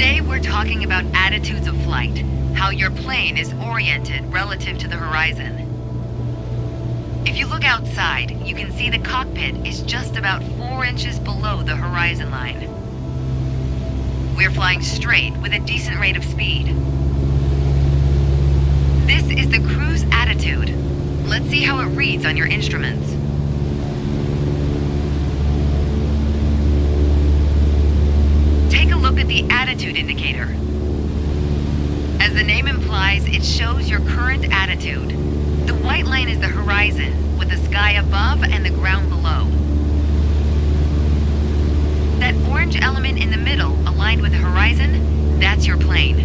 Today we're talking about attitudes of flight, how your plane is oriented relative to the horizon. If you look outside, you can see the cockpit is just about 4 inches below the horizon line. We're flying straight with a decent rate of speed. This is the cruise attitude. Let's see how it reads on your instruments. Take a look at the attitude indicator. As the name implies, it shows your current attitude. The white line is the horizon, with the sky above and the ground below. That orange element in the middle, aligned with the horizon, that's your plane.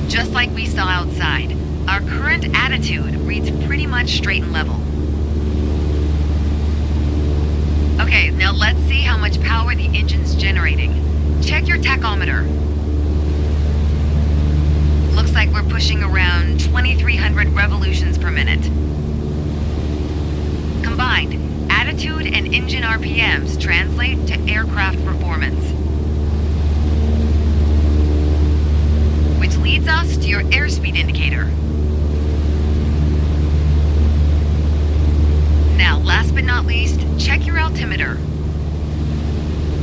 Just like we saw outside, our current attitude reads pretty much straight and level. Okay, now let's see how much power the engine's generating. Check your tachometer. Looks like we're pushing around 2,300 revolutions per minute. Combined, attitude and engine RPMs translate to aircraft performance. Which leads us to your airspeed indicator. Now, last but not least, check your altimeter.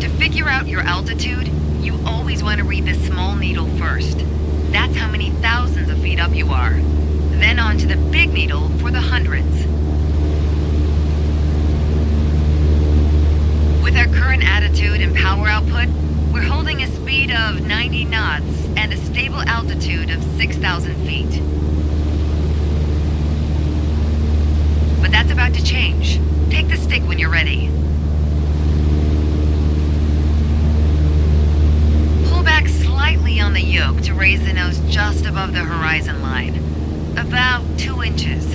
To figure out your altitude, you always want to read the small needle first. That's how many thousands of feet up you are. Then on to the big needle for the hundreds. With our current attitude and power output, we're holding a speed of 90 knots and a stable altitude of 6,000 feet. But that's about to change. Take the stick when you're ready. Pull back slightly on the yoke to raise the nose just above the horizon line. About 2 inches.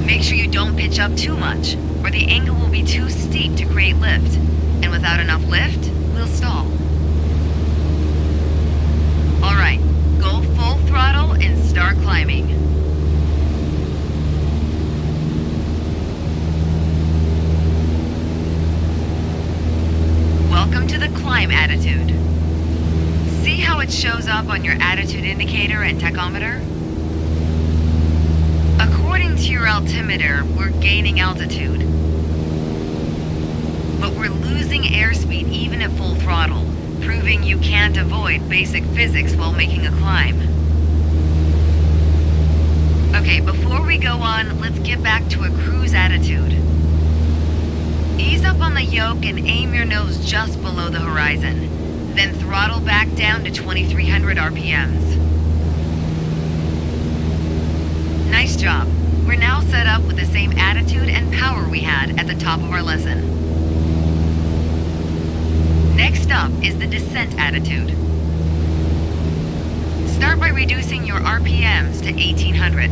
Make sure you don't pitch up too much, or the angle will be too steep to create lift. And without enough lift, we'll stall. Alright, go full throttle and start climbing. Welcome to the climb attitude. See how it shows up on your attitude indicator and tachometer? According to your altimeter, we're gaining altitude. But we're losing airspeed even at full throttle, proving you can't avoid basic physics while making a climb. Okay, before we go on, let's get back to a cruise attitude. Ease up on the yoke and aim your nose just below the horizon. Then throttle back down to 2,300 RPMs. Nice job. We're now set up with the same attitude and power we had at the top of our lesson. Next up is the descent attitude. Start by reducing your RPMs to 1,800.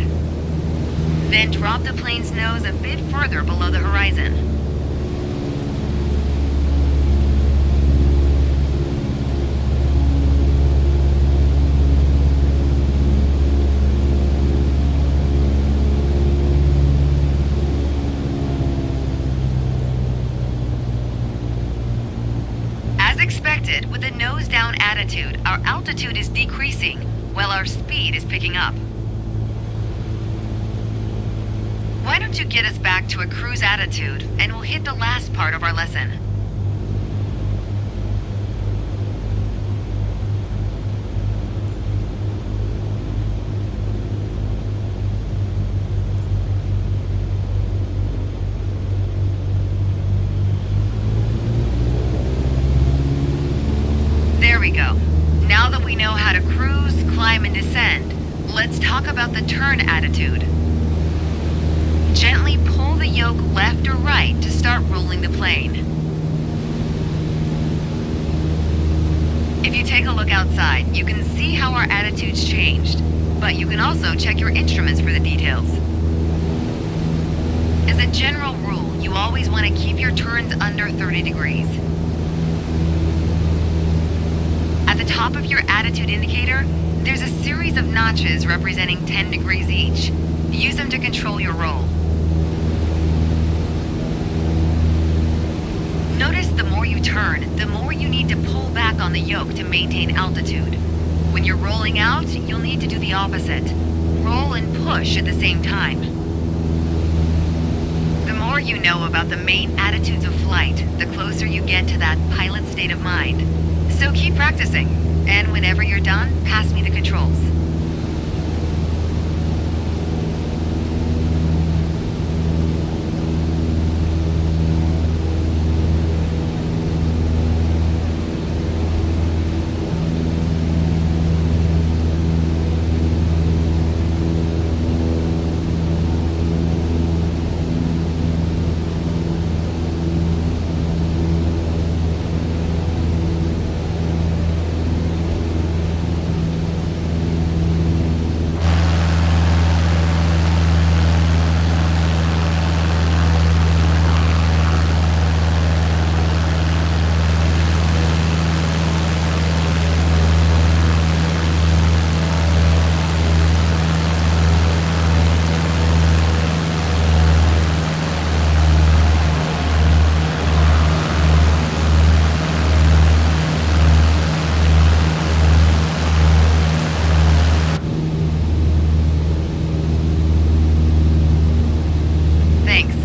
Then drop the plane's nose a bit further below the horizon. With a nose-down attitude, our altitude is decreasing, while our speed is picking up. Why don't you get us back to a cruise attitude, and we'll hit the last part of our lesson. There we go. Now that we know how to cruise, climb, and descend, let's talk about the turn attitude. Gently pull the yoke left or right to start rolling the plane. If you take a look outside, you can see how our attitude's changed, but you can also check your instruments for the details. As a general rule, you always want to keep your turns under 30 degrees. At the top of your attitude indicator, there's a series of notches representing 10 degrees each. Use them to control your roll. Notice the more you you turn, the more you need to pull back on the yoke to maintain altitude. When you're rolling out, you'll need to do the opposite. Roll and push at the same time. The more you know about the main attitudes of flight, the closer you get to that pilot state of mind. So keep practicing, and whenever you're done, pass me the controls.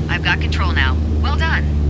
I've got control now. Well done.